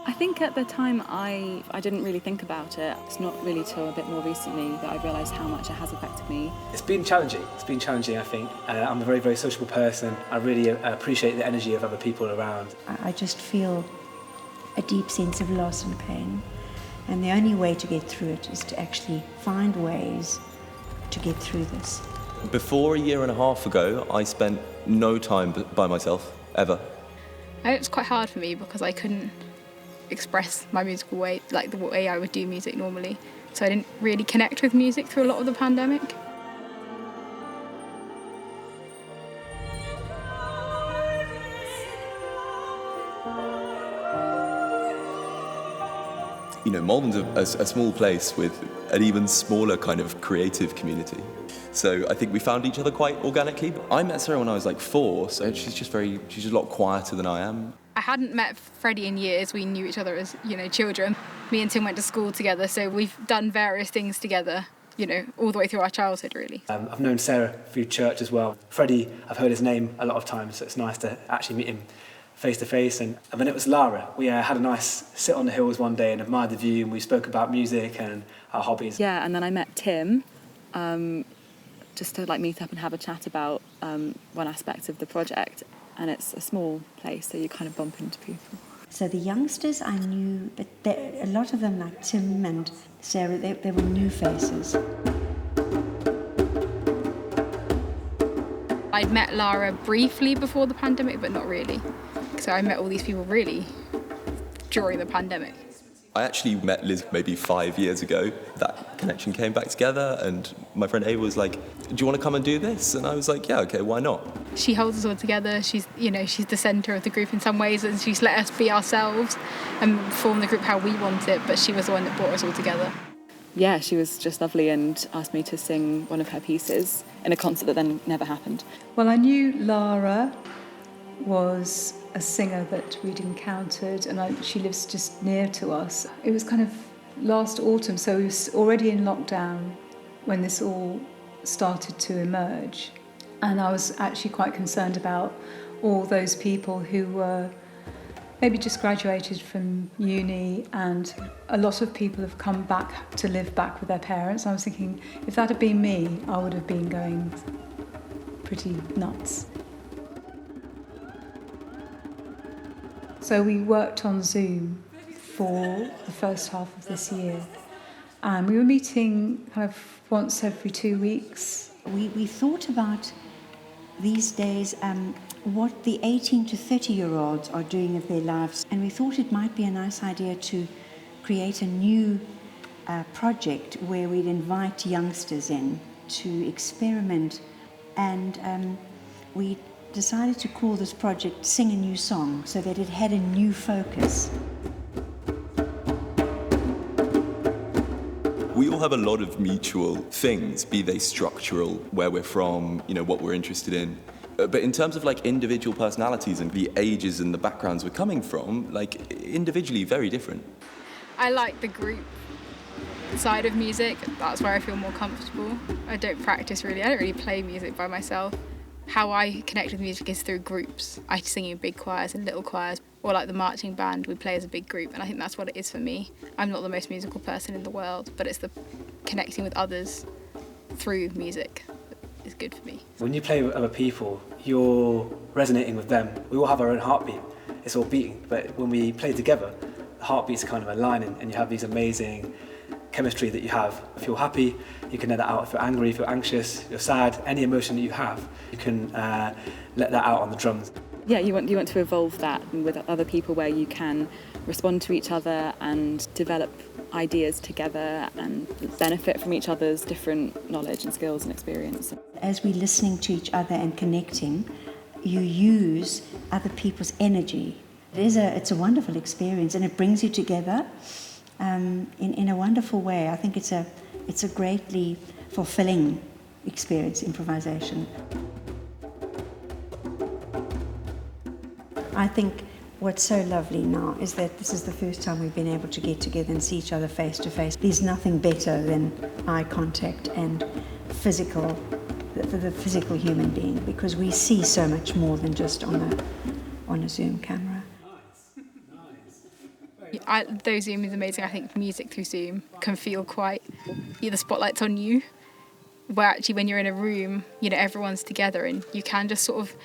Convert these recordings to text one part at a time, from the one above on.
I think at the time I didn't really think about it. It's not really till a bit more recently that I realised how much it has affected me. It's been challenging, I think. I'm a very, very sociable person. I really appreciate the energy of other people around. I just feel a deep sense of loss and pain. And the only way to get through it is to actually find ways to get through this. Before a year and a half ago, I spent no time by myself, ever. It's quite hard for me because I couldn't express my musical way, like the way I would do music normally. So I didn't really connect with music through a lot of the pandemic. You know, Malvern's a small place with an even smaller kind of creative community. So I think we found each other quite organically. I met Sarah when I was like 4, so she's just a lot quieter than I am. I hadn't met Freddie in years. We knew each other as, children. Me and Tim went to school together, so we've done various things together, all the way through our childhood, really. I've known Sarah through church as well. Freddie, I've heard his name a lot of times, so it's nice to actually meet him face to face. And then it was Lara. We had a nice sit on the hills one day and admired the view, and we spoke about music and our hobbies. Yeah, and then I met Tim, just to meet up and have a chat about one aspect of the project. And it's a small place, so you kind of bump into people. So the youngsters I knew, but a lot of them, like Tim and Sarah, they were new faces. I'd met Lara briefly before the pandemic, but not really. So I met all these people really during the pandemic. I actually met Liz maybe 5 years ago. That connection came back together, and my friend Ava was like, "Do you want to come and do this?" And I was like, "Yeah, okay, why not?" She holds us all together. She's the centre of the group in some ways, and she's let us be ourselves and form the group how we want it, but she was the one that brought us all together. Yeah, she was just lovely and asked me to sing one of her pieces in a concert that then never happened. Well, I knew Lara was a singer that we'd encountered, and she lives just near to us. It was kind of last autumn, so we was already in lockdown when this all started to emerge. And I was actually quite concerned about all those people who were maybe just graduated from uni, and a lot of people have come back to live back with their parents. I was thinking, if that had been me, I would have been going pretty nuts. So we worked on Zoom for the first half of this year. We were meeting kind of once every 2 weeks. We thought about these days what the 18 to 30-year-olds are doing of their lives, and we thought it might be a nice idea to create a new project where we'd invite youngsters in to experiment, and we decided to call this project Sing a New Song, so that it had a new focus. We all have a lot of mutual things, be they structural, where we're from, what we're interested in. But in terms of individual personalities and the ages and the backgrounds we're coming from, individually very different. I like the group side of music. That's where I feel more comfortable. I don't practice really. I don't really play music by myself. How I connect with music is through groups. I sing in big choirs and little choirs, or like the marching band, we play as a big group, and I think that's what it is for me. I'm not the most musical person in the world, but it's the connecting with others through music that is good for me. When you play with other people, you're resonating with them. We all have our own heartbeat. It's all beating, but when we play together, the heartbeats are kind of aligning, and you have these amazing chemistry that you have. If you're happy, you can let that out. If you're angry, if you're anxious, if you're sad, any emotion that you have, you can let that out on the drums. Yeah, you want to evolve that with other people where you can respond to each other and develop ideas together and benefit from each other's different knowledge and skills and experience. As we're listening to each other and connecting, you use other people's energy. It's a wonderful experience, and it brings you together in a wonderful way. I think it's a greatly fulfilling experience, improvisation. I think what's so lovely now is that this is the first time we've been able to get together and see each other face to face. There's nothing better than eye contact and the physical human being, because we see so much more than just on a Zoom camera. Nice. Though Zoom is amazing, I think music through Zoom can feel quite, the spotlight's on you, where actually when you're in a room, everyone's together and you can just sort of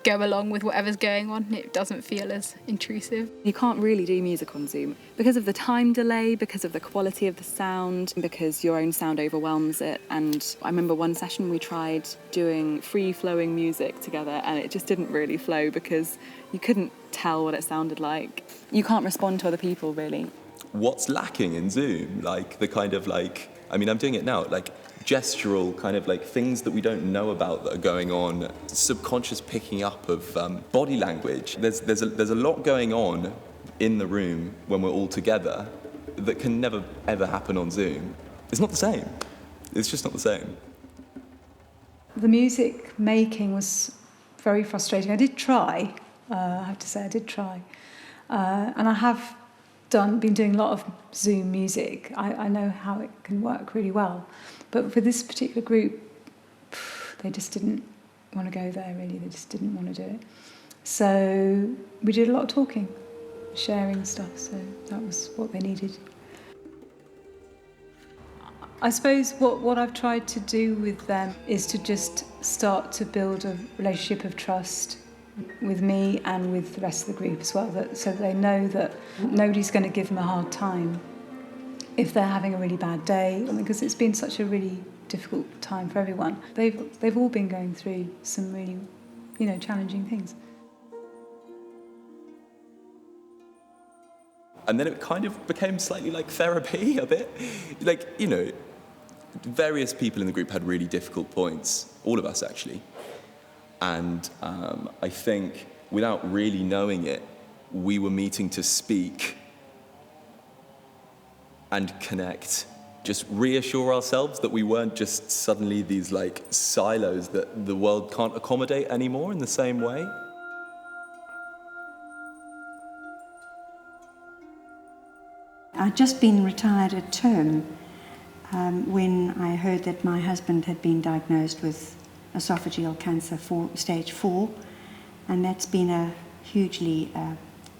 go along with whatever's going on. It doesn't feel as intrusive. You can't really do music on Zoom because of the time delay, because of the quality of the sound, because your own sound overwhelms it. And I remember one session we tried doing free-flowing music together and it just didn't really flow because you couldn't tell what it sounded like. You can't respond to other people, really. What's lacking in Zoom? The kind of I'm doing it now, gestural kind of things that we don't know about that are going on, subconscious picking up of body language. There's a lot going on in the room when we're all together that can never ever happen on Zoom. It's not the same. It's just not the same. The music making was very frustrating. I did try, I have to say I did try. And I have been doing a lot of Zoom music. I know how it can work really well. But for this particular group, they just didn't want to go there, really. They just didn't want to do it. So we did a lot of talking, sharing stuff, so that was what they needed. I suppose what I've tried to do with them is to just start to build a relationship of trust with me and with the rest of the group as well, so they know that nobody's going to give them a hard time if they're having a really bad day, because it's been such a really difficult time for everyone. They've all been going through some really, challenging things. And then it kind of became slightly like therapy a bit. Various people in the group had really difficult points, all of us actually. And I think without really knowing it, we were meeting to speak and connect, just reassure ourselves that we weren't just suddenly these silos that the world can't accommodate anymore in the same way. I'd just been retired at term when I heard that my husband had been diagnosed with esophageal cancer stage 4, and that's been a hugely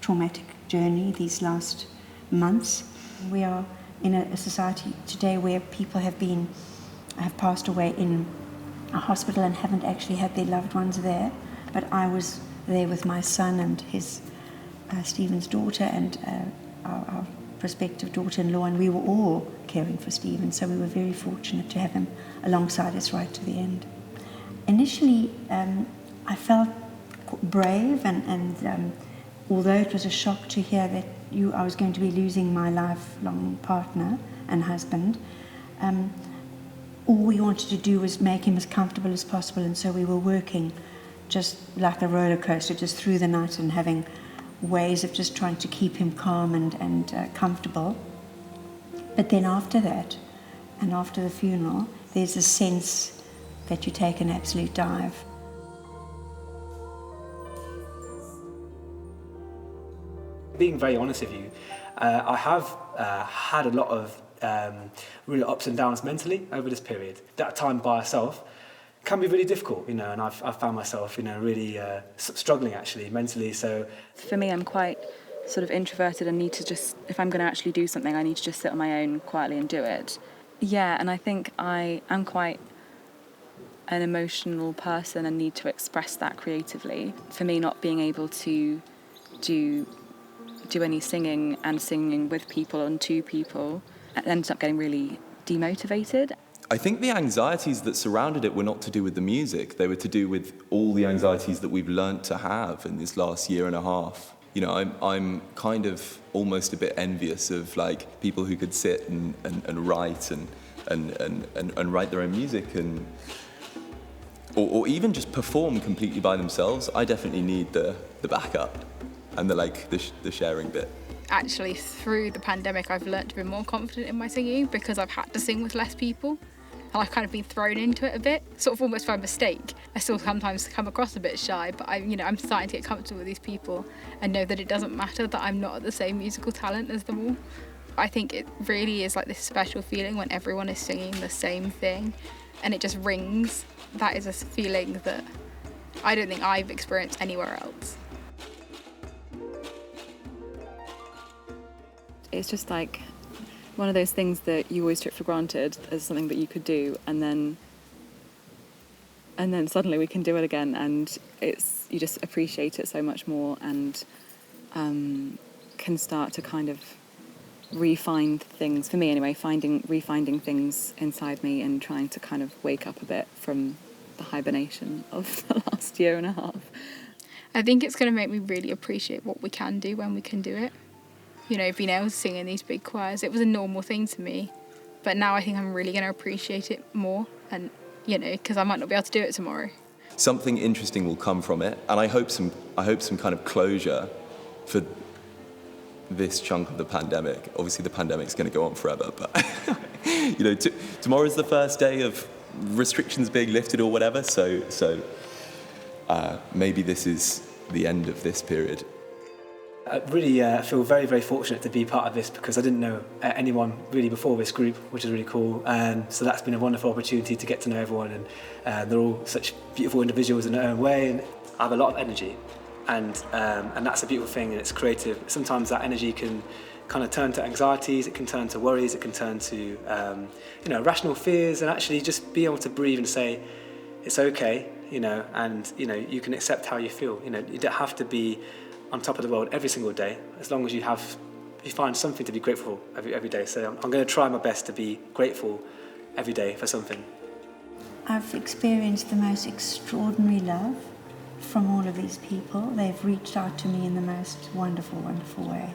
traumatic journey these last months. We are in a society today where people have passed away in a hospital and haven't actually had their loved ones there. But I was there with my son and his Stephen's daughter and our prospective daughter-in-law, and we were all caring for Stephen, so we were very fortunate to have him alongside us right to the end. Initially, I felt brave, and although it was a shock to hear that I was going to be losing my lifelong partner and husband, all we wanted to do was make him as comfortable as possible, and so we were working just like a roller coaster, just through the night, and having ways of just trying to keep him calm and comfortable. But then after that, and after the funeral, there's a sense that you take an absolute dive. Being very honest with you, I have had a lot of really ups and downs mentally over this period. That time by yourself can be really difficult, and I've found myself, really struggling actually mentally. So for me, I'm quite sort of introverted and need to just, if I'm going to actually do something, I need to just sit on my own quietly and do it. Yeah, and I think I am quite an emotional person and need to express that creatively. For me, not being able to do any singing and singing with people and to people, I ended up getting really demotivated. I think the anxieties that surrounded it were not to do with the music. They were to do with all the anxieties that we've learnt to have in this last year and a half. I'm kind of almost a bit envious of people who could sit and write and write their own music or even just perform completely by themselves. I definitely need the backup and the sharing bit. Actually, through the pandemic, I've learnt to be more confident in my singing because I've had to sing with less people. And I've kind of been thrown into it a bit, sort of almost by mistake. I still sometimes come across a bit shy, but I'm starting to get comfortable with these people and know that it doesn't matter that I'm not the same musical talent as them all. I think it really is this special feeling when everyone is singing the same thing and it just rings. That is a feeling that I don't think I've experienced anywhere else. it's just like one of those things that you always took for granted as something that you could do, and then suddenly we can do it again, and you just appreciate it so much more, and can start to kind of refine things, for me anyway, refinding things inside me and trying to kind of wake up a bit from the hibernation of the last year and a half. I think it's going to make me really appreciate what we can do when we can do it. You know, being able to sing in these big choirs, it was a normal thing to me, but now I think I'm really going to appreciate it more, and you know, because I might not be able to do it tomorrow. Something interesting will come from it, and I hope some kind of closure for this chunk of the pandemic. Obviously, the pandemic's going to go on forever, but you know, tomorrow's the first day of restrictions being lifted or whatever. So maybe this is the end of this period. I really feel very, very fortunate to be part of this, because I didn't know anyone really before this group, which is really cool. And so that's been a wonderful opportunity to get to know everyone, and they're all such beautiful individuals in their own way. And I have a lot of energy, and that's a beautiful thing, and it's creative. Sometimes that energy can kind of turn to anxieties, it can turn to worries, it can turn to irrational fears, and actually just be able to breathe and say, it's okay, and you can accept how you feel. You don't have to be on top of the world every single day, as long as you find something to be grateful for every day. So I'm going to try my best to be grateful every day for something. I've experienced the most extraordinary love from all of these people. They've reached out to me in the most wonderful, wonderful way.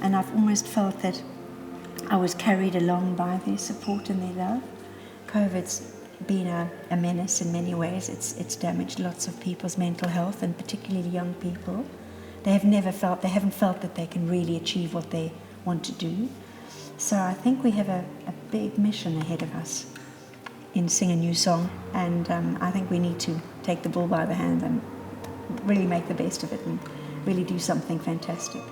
And I've almost felt that I was carried along by their support and their love. COVID's been a menace in many ways. It's damaged lots of people's mental health, and particularly young people. They haven't felt that they can really achieve what they want to do. So I think we have a big mission ahead of us in Sing a New Song, and I think we need to take the bull by the hand and really make the best of it and really do something fantastic.